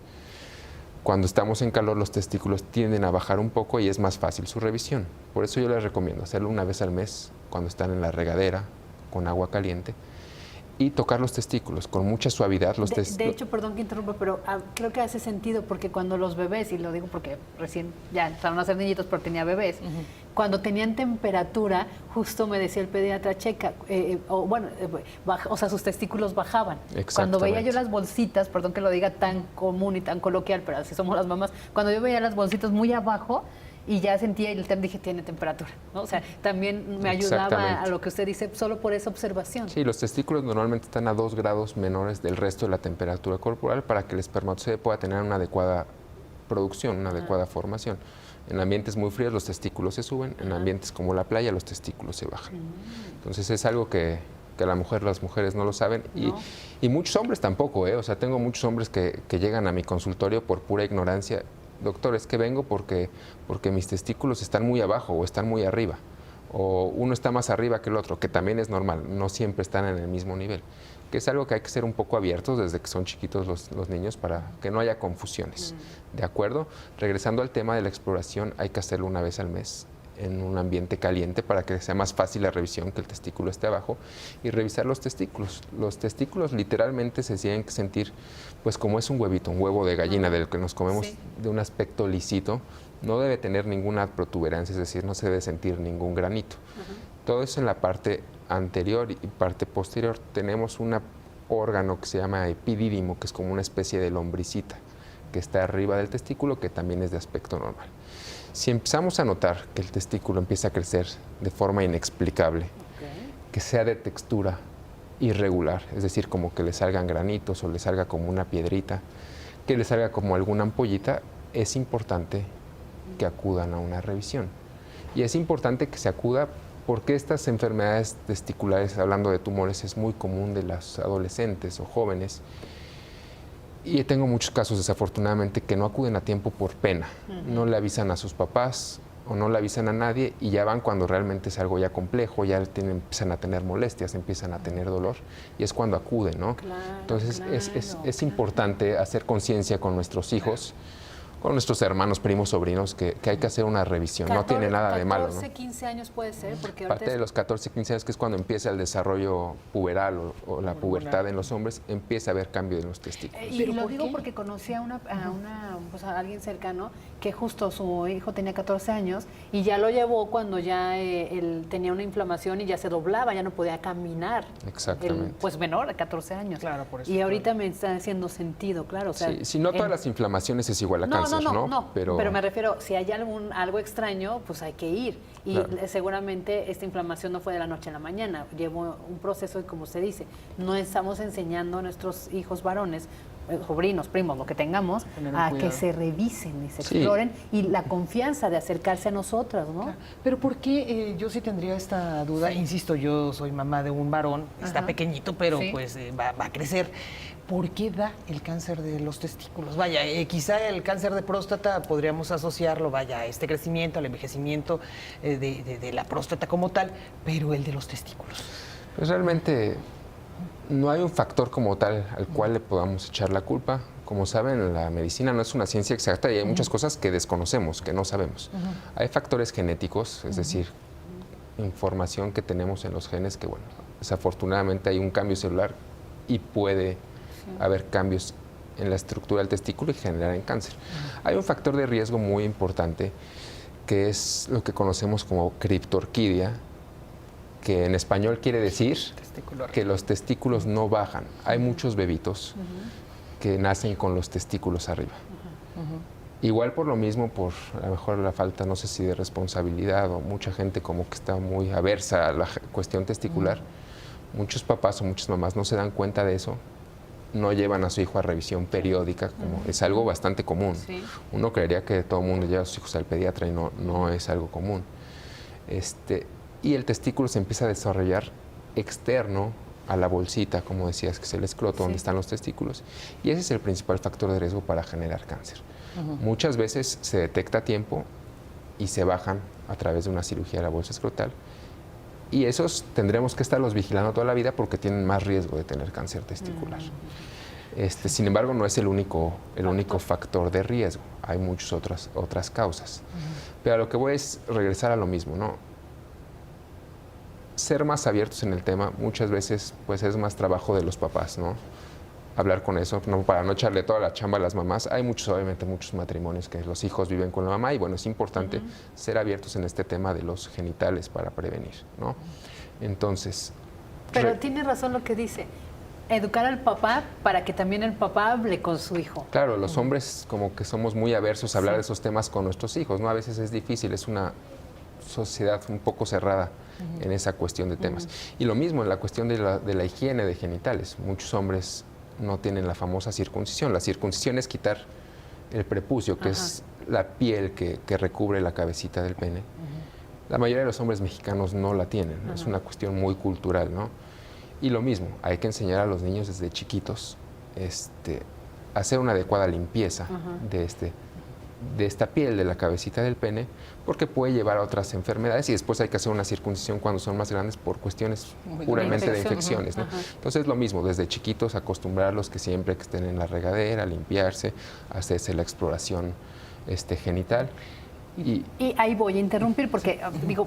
Cuando estamos en calor, los testículos tienden a bajar un poco y es más fácil su revisión. Por eso yo les recomiendo hacerlo una vez al mes cuando están en la regadera con agua caliente y tocar los testículos con mucha suavidad. De hecho, perdón que interrumpa, pero creo que hace sentido porque cuando los bebés, y lo digo porque recién ya empezaron a ser niñitos, pero tenía bebés, cuando tenían temperatura, justo me decía el pediatra, checa, o sea, sus testículos bajaban. Cuando veía yo las bolsitas, perdón que lo diga tan común y tan coloquial, pero así somos las mamás, cuando yo veía las bolsitas muy abajo, y ya sentía, y dije, tiene temperatura, ¿no? O sea, también me ayudaba a lo que usted dice, solo por esa observación. Sí, los testículos normalmente están a 2 grados menores del resto de la temperatura corporal para que el espermatozoide pueda tener una adecuada producción, una adecuada formación. En ambientes muy fríos los testículos se suben, en ambientes como la playa los testículos se bajan. Entonces es algo que las mujeres no lo saben y muchos hombres tampoco, ¿eh? O sea, tengo muchos hombres que llegan a mi consultorio por pura ignorancia. Doctor, es que vengo porque mis testículos están muy abajo o están muy arriba, o uno está más arriba que el otro, que también es normal, no siempre están en el mismo nivel, que es algo que hay que ser un poco abiertos desde que son chiquitos los niños para que no haya confusiones. ¿De acuerdo? Regresando al tema de la exploración, hay que hacerlo una vez al mes en un ambiente caliente para que sea más fácil la revisión, que el testículo esté abajo, y revisar los testículos. Los testículos literalmente se tienen que sentir pues como es un huevito, un huevo de gallina del que nos comemos, de un aspecto lisito. No debe tener ninguna protuberancia, es decir, no se debe sentir ningún granito. Todo eso en la parte anterior y parte posterior. Tenemos un órgano que se llama epidídimo, que es como una especie de lombricita que está arriba del testículo, que también es de aspecto normal. Si empezamos a notar que el testículo empieza a crecer de forma inexplicable, que sea de textura irregular, es decir, como que le salgan granitos o le salga como una piedrita, que le salga como alguna ampollita, es importante que acudan a una revisión. Y es importante que se acuda porque estas enfermedades testiculares, hablando de tumores, es muy común de las adolescentes o jóvenes. Y tengo muchos casos, desafortunadamente, que no acuden a tiempo por pena. No le avisan a sus papás o no le avisan a nadie y ya van cuando realmente es algo ya complejo, ya empiezan a tener molestias, empiezan a tener dolor y es cuando acuden, ¿no? Entonces es importante hacer conciencia con nuestros hijos con nuestros hermanos, primos, sobrinos, que hay que hacer una revisión. No tiene nada de malo, ¿no? 14, 15 años puede ser, porque Parte de los 14, 15 años, que es cuando empieza el desarrollo puberal o la pubertad en los hombres, empieza a haber cambio en los testículos. Y lo digo porque conocí a a alguien cercano que justo su hijo tenía 14 años y ya lo llevó cuando ya él tenía una inflamación y ya se doblaba, ya no podía caminar. Exactamente. Pues menor, de 14 años. Claro, por eso. Y ahorita me está haciendo sentido, claro. O sea, Sí, si no todas las inflamaciones es igual a cáncer, ¿no? Pero me refiero, si hay algo extraño, pues hay que ir. Y Claro. seguramente esta inflamación no fue de la noche a la mañana, llevó un proceso y como usted dice, no estamos enseñando a nuestros hijos varones, sobrinos, primos, lo que tengamos, Tener un a cuidado. que se revisen y se Sí. exploren y la confianza de acercarse a nosotras, ¿no? Claro. Pero ¿por qué yo sí tendría esta duda? Insisto, yo soy mamá de un varón, está Ajá. pequeñito, pero Sí. pues va a crecer. ¿Por qué da el cáncer de los testículos? Vaya, quizá el cáncer de próstata podríamos asociarlo, vaya, a este crecimiento, al envejecimiento de la próstata como tal, pero el de los testículos. Pues realmente no hay un factor como tal al cual le podamos echar la culpa. Como saben, la medicina no es una ciencia exacta y hay muchas cosas que desconocemos, que no sabemos. Hay factores genéticos, es decir, información que tenemos en los genes que, bueno, desafortunadamente hay un cambio celular y puede haber cambios en la estructura del testículo y generar en cáncer. Hay un factor de riesgo muy importante que es lo que conocemos como criptorquidia, que en español quiere decir Testicular. que los testículos no bajan. Hay muchos bebitos que nacen con los testículos arriba. Igual por lo mismo, por a lo mejor la falta, no sé si de responsabilidad o mucha gente como que está muy aversa a la cuestión testicular, muchos papás o muchas mamás no se dan cuenta de eso, no llevan a su hijo a revisión periódica, como es algo bastante común. Sí. Uno creería que todo el mundo lleva a sus hijos al pediatra y no es algo común. Y el testículo se empieza a desarrollar externo a la bolsita, como decías, que es el escroto, donde están los testículos. Y ese es el principal factor de riesgo para generar cáncer. Muchas veces se detecta a tiempo y se bajan a través de una cirugía de la bolsa escrotal. Y esos tendremos que estarlos vigilando toda la vida porque tienen más riesgo de tener cáncer testicular. Sin embargo, no es el único factor de riesgo. Hay muchas otras causas. Pero a lo que voy es regresar a lo mismo, ¿no? Ser más abiertos en el tema, muchas veces pues es más trabajo de los papás, ¿no? Hablar con eso, no, para no echarle toda la chamba a las mamás. Hay obviamente muchos matrimonios que los hijos viven con la mamá y bueno, es importante ser abiertos en este tema de los genitales para prevenir, ¿no? Entonces... Pero tiene razón lo que dice, educar al papá para que también el papá hable con su hijo. Claro, los hombres como que somos muy aversos a hablar de esos temas con nuestros hijos, ¿no? A veces es difícil, es una sociedad un poco cerrada en esa cuestión de temas. Y lo mismo en la cuestión de la higiene de genitales. Muchos hombres no tienen la famosa circuncisión. La circuncisión es quitar el prepucio, que es la piel que recubre la cabecita del pene. La mayoría de los hombres mexicanos no la tienen. Es una cuestión muy cultural, ¿no? Y lo mismo, hay que enseñar a los niños desde chiquitos a hacer una adecuada limpieza de esta piel de la cabecita del pene, porque puede llevar a otras enfermedades y después hay que hacer una circuncisión cuando son más grandes por cuestiones puramente de infecciones, ¿no? Entonces lo mismo, desde chiquitos acostumbrarlos que siempre que estén en la regadera, limpiarse, hacerse la exploración genital. Y ahí voy a interrumpir porque, digo,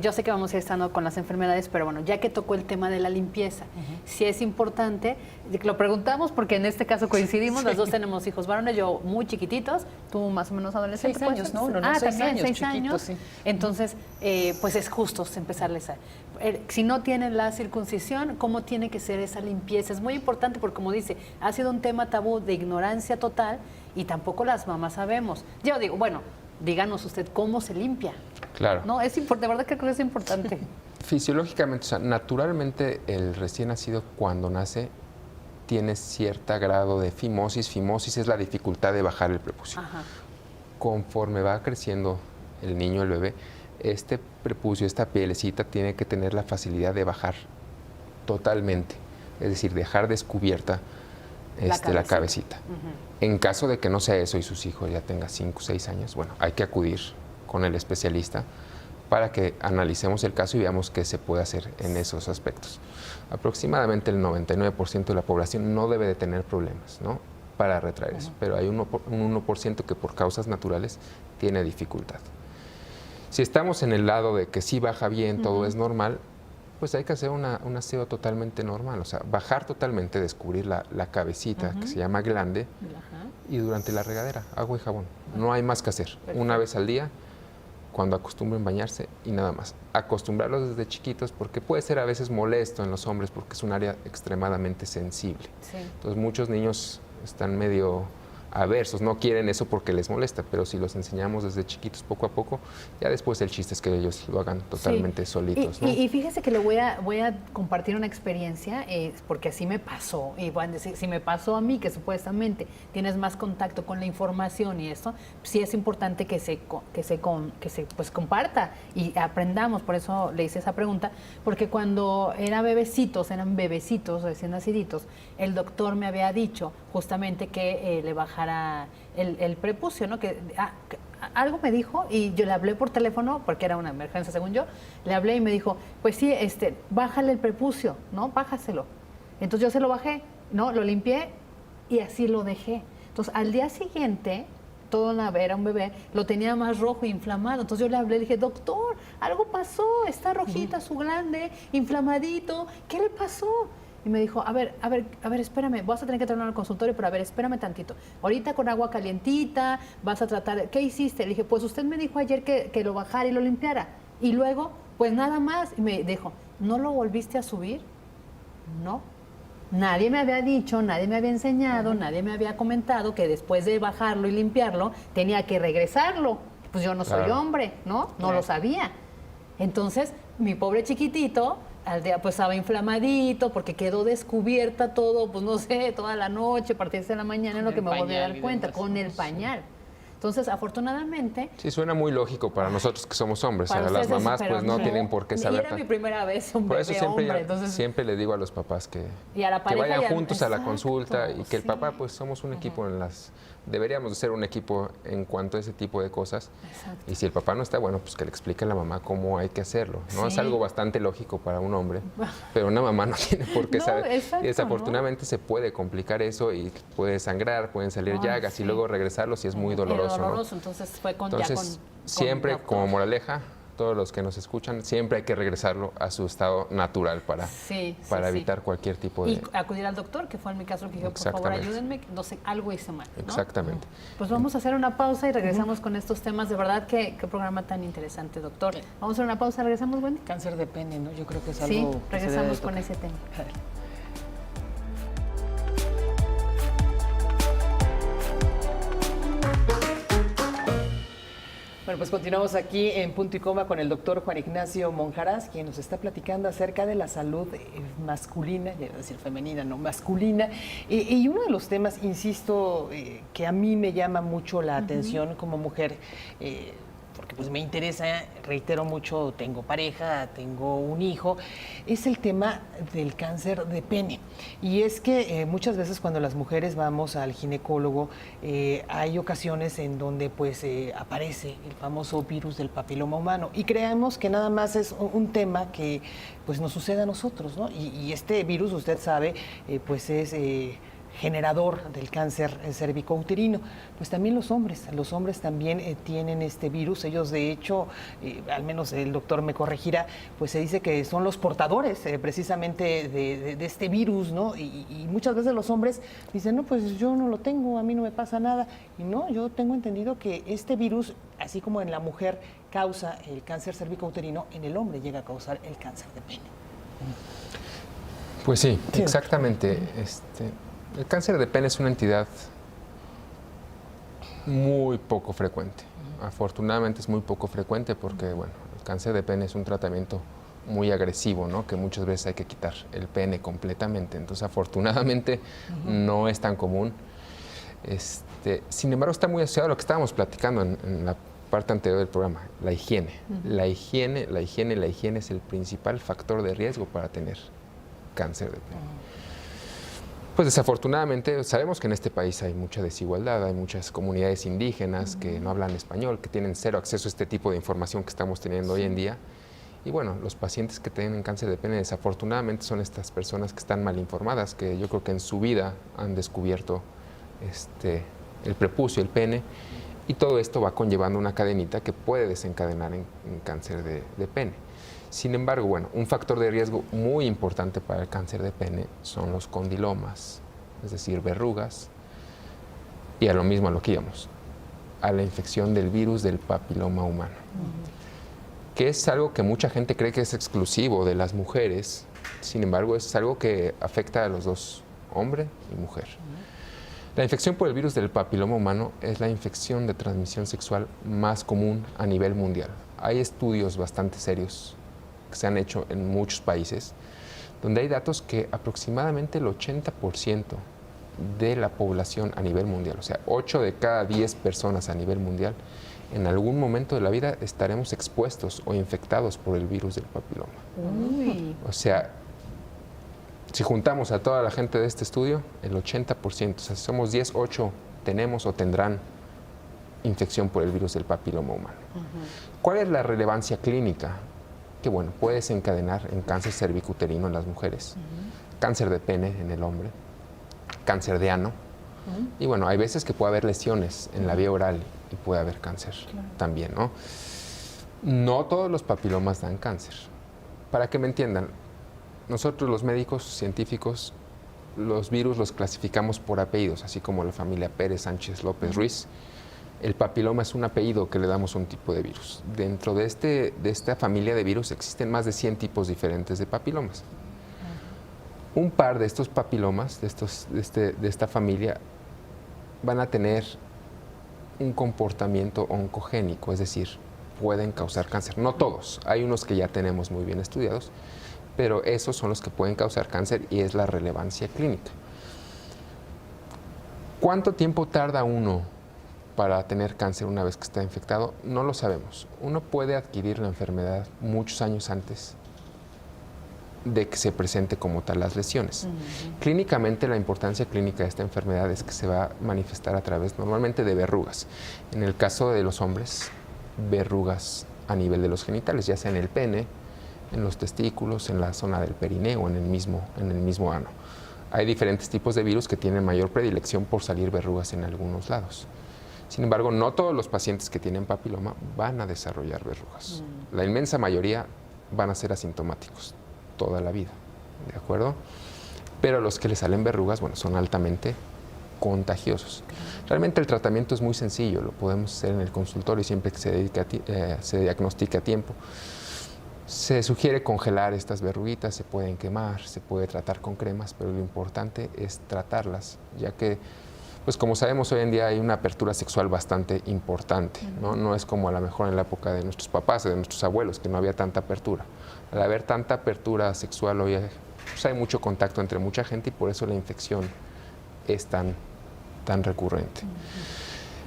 yo sé que vamos a ir estando con las enfermedades, pero bueno, ya que tocó el tema de la limpieza, sí es importante, lo preguntamos porque en este caso coincidimos, las dos tenemos hijos varones, yo muy chiquititos, tú más o menos adolescente. 6 años, ¿no? Ah, 6 también, años, 6 chiquitos, años. sí. Entonces, pues es justo empezarles a... si no tienen la circuncisión, ¿cómo tiene que ser esa limpieza? Es muy importante porque, como dice, ha sido un tema tabú de ignorancia total y tampoco las mamás sabemos. Yo digo, bueno, díganos usted cómo se limpia. Claro. No, es importante, de verdad que creo que es importante. Fisiológicamente, o sea, naturalmente el recién nacido cuando nace tiene cierto grado de fimosis. Fimosis es la dificultad de bajar el prepucio. Conforme va creciendo el niño, el bebé, este prepucio, esta pielecita tiene que tener la facilidad de bajar totalmente, es decir, dejar descubierta la cabecita. En caso de que no sea eso y sus hijos ya tengan 5 o 6 años, bueno, hay que acudir con el especialista para que analicemos el caso y veamos qué se puede hacer en esos aspectos. Aproximadamente el 99% de la población no debe de tener problemas, ¿no? para retraer eso, pero hay un 1% que por causas naturales tiene dificultad. Si estamos en el lado de que sí baja bien, todo es normal, pues hay que hacer un aseo totalmente normal, o sea, bajar totalmente, descubrir la cabecita, que se llama glande, y durante la regadera, agua y jabón. No hay más que hacer. Perfecto. Una vez al día, cuando acostumbren bañarse y nada más. Acostumbrarlos desde chiquitos porque puede ser a veces molesto en los hombres porque es un área extremadamente sensible. Sí. Entonces muchos niños están medio aversos, no quieren eso porque les molesta, pero si los enseñamos desde chiquitos poco a poco, ya después el chiste es que ellos lo hagan totalmente solitos, ¿no? Y fíjese que le voy a compartir una experiencia, porque así me pasó, y van a decir, si me pasó a mí, que supuestamente tienes más contacto con la información y esto, sí es importante que se pues comparta y aprendamos, por eso le hice esa pregunta, porque cuando eran bebecitos recién naciditos, el doctor me había dicho justamente que le bajara el prepucio, ¿no? Algo me dijo y yo le hablé por teléfono, porque era una emergencia según yo, le hablé y me dijo, pues sí, bájale el prepucio, ¿no? Bájaselo. Entonces yo se lo bajé, ¿no? Lo limpié y así lo dejé. Entonces al día siguiente, era un bebé, lo tenía más rojo, inflamado. Entonces yo le hablé, le dije, doctor, algo pasó, está rojita su glande, inflamadito, ¿qué le pasó? Y me dijo, a ver, espérame, vas a tener que traerlo al consultorio, pero a ver, espérame tantito. Ahorita con agua calientita, vas a tratar, ¿qué hiciste? Le dije, pues usted me dijo ayer que lo bajara y lo limpiara. Y luego, pues nada más. Y me dijo, ¿no lo volviste a subir? No. Nadie me había dicho, nadie me había enseñado, nadie me había comentado que después de bajarlo y limpiarlo, tenía que regresarlo. Pues yo no soy hombre, ¿no? No lo sabía. Entonces, mi pobre chiquitito, al día pues estaba inflamadito porque quedó descubierta todo, pues no sé, toda la noche, a partir de la mañana, en lo que me volví a dar cuenta, con el pañal. Entonces, afortunadamente... Sí, suena muy lógico para nosotros que somos hombres. Para las ustedes, mamás pero pues no tienen por qué saber. Y era mi primera vez un Por eso bebé siempre, hombre, entonces... siempre le digo a los papás que pareja vayan ya- juntos a la Exacto, consulta y que el sí. papá, pues somos un equipo deberíamos de ser un equipo en cuanto a ese tipo de cosas. Exacto. Y si el papá no está, bueno, pues que le explique a la mamá cómo hay que hacerlo. No Sí. es algo bastante lógico para un hombre, pero una mamá no tiene por qué No, saber. exacto, Y desafortunadamente se puede complicar eso y puede sangrar, pueden salir llagas sí. y luego regresarlo si es muy doloroso. Era ¿no? doloroso, entonces fue con Entonces, siempre doctor. como moraleja, todos los que nos escuchan, siempre hay que regresarlo a su estado natural para evitar cualquier tipo de... Y acudir al doctor, que fue en mi caso que dije, por favor, Exactamente. ayúdenme, no sé, algo hice mal, ¿no? Exactamente. Pues vamos a hacer una pausa y regresamos con estos temas. De verdad, qué programa tan interesante, doctor. Vamos a hacer una pausa, regresamos, Wendy. Cáncer de pene, ¿no? Yo creo que es algo Sí, que se debe de regresamos con tocar. ese tema. Bueno, pues continuamos aquí en Punto y Coma con el doctor Juan Ignacio Monjaraz, quien nos está platicando acerca de la salud masculina, ya iba a decir femenina, no, masculina. Y uno de los temas, insisto, que a mí me llama mucho la atención como mujer, porque pues me interesa, reitero mucho, tengo pareja, tengo un hijo, es el tema del cáncer de pene. Y es que muchas veces cuando las mujeres vamos al ginecólogo, hay ocasiones en donde pues aparece el famoso virus del papiloma humano y creemos que nada más es un tema que pues nos sucede a nosotros, ¿no? Y este virus, usted sabe, pues es... generador del cáncer cervicouterino. Pues también los hombres también tienen este virus. Ellos de hecho, al menos el doctor me corregirá, pues se dice que son los portadores precisamente de este virus, ¿no? Y muchas veces los hombres dicen, no, pues yo no lo tengo, a mí no me pasa nada. Y no, yo tengo entendido que este virus, así como en la mujer causa el cáncer cervicouterino, en el hombre llega a causar el cáncer de pene. Pues sí, exactamente. El cáncer de pene es una entidad muy poco frecuente. Afortunadamente es muy poco frecuente porque, bueno, el cáncer de pene es un tratamiento muy agresivo, ¿no? Que muchas veces hay que quitar el pene completamente. Entonces, afortunadamente no es tan común. Sin embargo, está muy asociado a lo que estábamos platicando en la parte anterior del programa, la higiene. La higiene es el principal factor de riesgo para tener cáncer de pene. Pues desafortunadamente sabemos que en este país hay mucha desigualdad, hay muchas comunidades indígenas que no hablan español, que tienen cero acceso a este tipo de información que estamos teniendo hoy en día. Y bueno, los pacientes que tienen cáncer de pene desafortunadamente son estas personas que están mal informadas, que yo creo que en su vida han descubierto el prepucio, el pene, y todo esto va conllevando una cadenita que puede desencadenar en cáncer de pene. Sin embargo, bueno, un factor de riesgo muy importante para el cáncer de pene son los condilomas, es decir, verrugas, y a lo mismo a lo que íbamos, a la infección del virus del papiloma humano, que es algo que mucha gente cree que es exclusivo de las mujeres. Sin embargo, es algo que afecta a los dos, hombre y mujer. La infección por el virus del papiloma humano es la infección de transmisión sexual más común a nivel mundial. Hay estudios bastante serios que se han hecho en muchos países, donde hay datos que aproximadamente el 80% de la población a nivel mundial, o sea, 8 de cada 10 personas a nivel mundial, en algún momento de la vida estaremos expuestos o infectados por el virus del papiloma. Uy. O sea, si juntamos a toda la gente de este estudio, el 80%, o sea, si somos 10, 8 tenemos o tendrán infección por el virus del papiloma humano. ¿Cuál es la relevancia clínica? Que bueno, puede desencadenar en cáncer cervicuterino en las mujeres, cáncer de pene en el hombre, cáncer de ano, y bueno, hay veces que puede haber lesiones en la vía oral y puede haber cáncer también, ¿no? No todos los papilomas dan cáncer. Para que me entiendan, nosotros los médicos científicos, los virus los clasificamos por apellidos, así como la familia Pérez, Sánchez, López, Ruiz. El papiloma es un apellido que le damos a un tipo de virus. Dentro de esta familia de virus existen más de 100 tipos diferentes de papilomas. Un par de estos papilomas, de esta familia, van a tener un comportamiento oncogénico, es decir, pueden causar cáncer. No todos, hay unos que ya tenemos muy bien estudiados, pero esos son los que pueden causar cáncer y es la relevancia clínica. ¿Cuánto tiempo tarda uno para tener cáncer una vez que está infectado? No lo sabemos. Uno puede adquirir la enfermedad muchos años antes de que se presente como tal las lesiones. Clínicamente, la importancia clínica de esta enfermedad es que se va a manifestar a través normalmente de verrugas. En el caso de los hombres, verrugas a nivel de los genitales, ya sea en el pene, en los testículos, en la zona del perineo, en el mismo ano. Hay diferentes tipos de virus que tienen mayor predilección por salir verrugas en algunos lados. Sin embargo, no todos los pacientes que tienen papiloma van a desarrollar verrugas. La inmensa mayoría van a ser asintomáticos toda la vida, ¿de acuerdo? Pero los que les salen verrugas, bueno, son altamente contagiosos. Realmente el tratamiento es muy sencillo, lo podemos hacer en el consultorio siempre que se diagnostique a tiempo. Se sugiere congelar estas verruguitas, se pueden quemar, se puede tratar con cremas, pero lo importante es tratarlas, ya que, pues como sabemos, hoy en día hay una apertura sexual bastante importante, ¿no? No es como a lo mejor en la época de nuestros papás o de nuestros abuelos, que no había tanta apertura. Al haber tanta apertura sexual hoy pues hay mucho contacto entre mucha gente y por eso la infección es tan recurrente.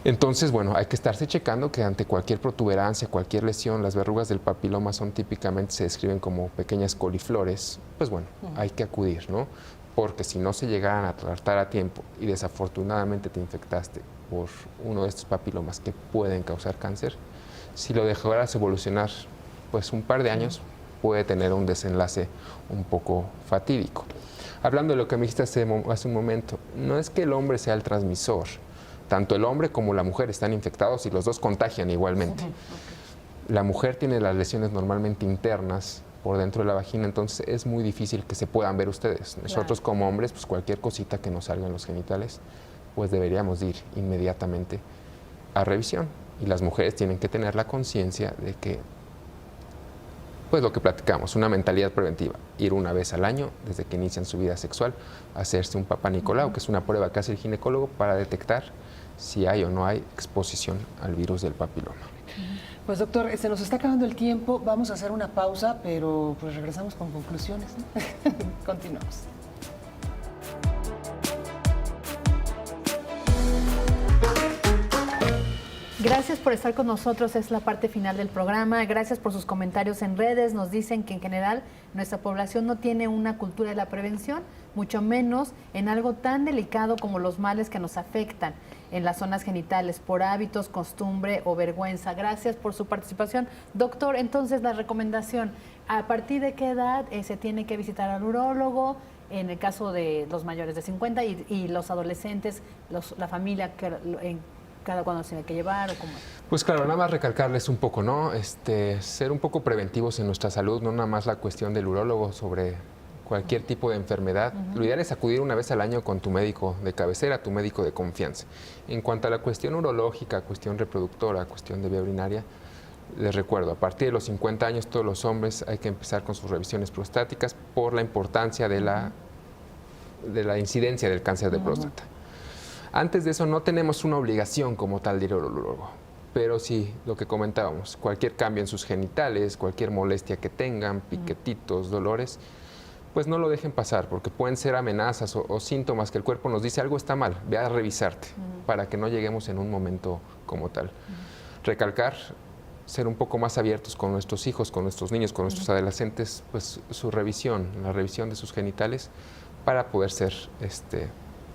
Entonces, bueno, hay que estarse checando que ante cualquier protuberancia, cualquier lesión, las verrugas del papiloma son típicamente, se describen como pequeñas coliflores, pues bueno, hay que acudir, ¿no? Porque si no se llegaran a tratar a tiempo y desafortunadamente te infectaste por uno de estos papilomas que pueden causar cáncer, si lo dejaras evolucionar pues un par de años, puede tener un desenlace un poco fatídico. Hablando de lo que me dijiste hace un momento, no es que el hombre sea el transmisor, tanto el hombre como la mujer están infectados y los dos contagian igualmente. La mujer tiene las lesiones normalmente internas por dentro de la vagina, entonces es muy difícil que se puedan ver ustedes. Nosotros como hombres, pues cualquier cosita que nos salga en los genitales, pues deberíamos ir inmediatamente a revisión. Y las mujeres tienen que tener la conciencia de que, pues lo que platicamos, una mentalidad preventiva, ir una vez al año desde que inician su vida sexual, hacerse un Papá Nicolau, que es una prueba que hace el ginecólogo para detectar si hay o no hay exposición al virus del papiloma. Pues doctor, se nos está acabando el tiempo, vamos a hacer una pausa, pero pues regresamos con conclusiones, ¿no? Continuamos. Gracias por estar con nosotros, es la parte final del programa. Gracias por sus comentarios en redes. Nos dicen que en general nuestra población no tiene una cultura de la prevención, mucho menos en algo tan delicado como los males que nos afectan en las zonas genitales por hábitos, costumbre o vergüenza. Gracias por su participación. Doctor, entonces la recomendación, ¿a partir de qué edad se tiene que visitar al urólogo? en el caso de los mayores de 50 y los adolescentes, la familia, cada cuando se tiene que llevar o cómo? Pues claro, nada más recalcarles un poco, ¿no? Ser un poco preventivos en nuestra salud, no nada más la cuestión del urólogo sobre cualquier tipo de enfermedad. Lo ideal es acudir una vez al año con tu médico de cabecera, tu médico de confianza. En cuanto a la cuestión urológica, cuestión reproductora, cuestión de vía urinaria, les recuerdo, a partir de los 50 años todos los hombres hay que empezar con sus revisiones prostáticas por la importancia de la incidencia del cáncer de próstata. Antes de eso no tenemos una obligación como tal de ir al urólogo, pero sí, lo que comentábamos, cualquier cambio en sus genitales, cualquier molestia que tengan, piquetitos, dolores, pues no lo dejen pasar, porque pueden ser amenazas o síntomas que el cuerpo nos dice algo está mal, ve a revisarte, para que no lleguemos en un momento como tal. Recalcar, ser un poco más abiertos con nuestros hijos, con nuestros niños, con nuestros adolescentes, pues su revisión, la revisión de sus genitales, para poder ser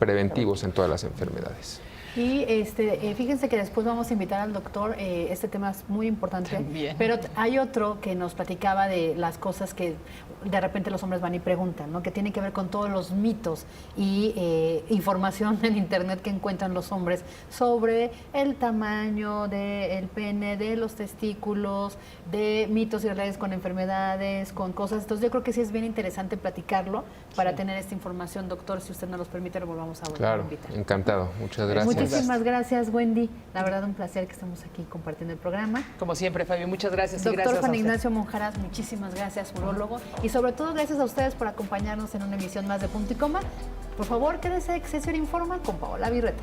preventivos en todas las enfermedades. Y fíjense que después vamos a invitar al doctor, este tema es muy importante, También. pero hay otro que nos platicaba de las cosas que de repente los hombres van y preguntan, ¿no? Que tiene que ver con todos los mitos y información en internet que encuentran los hombres sobre el tamaño del pene, de los testículos, de mitos y realidades con enfermedades, con cosas. Entonces yo creo que sí es bien interesante platicarlo para tener esta información. Doctor, si usted nos los permite, lo volvamos a volver a invitar. Claro, encantado. Muchas gracias. Muchísimas gracias, Wendy. La verdad, un placer que estemos aquí compartiendo el programa. Como siempre, Fabio, muchas gracias. Y Doctor gracias Juan a usted. Ignacio Monjaras, muchísimas gracias, urólogo. Y sobre todo, gracias a ustedes por acompañarnos en una emisión más de Punto y Coma. Por favor, quédese Excelsior Informa con Paola Virreta.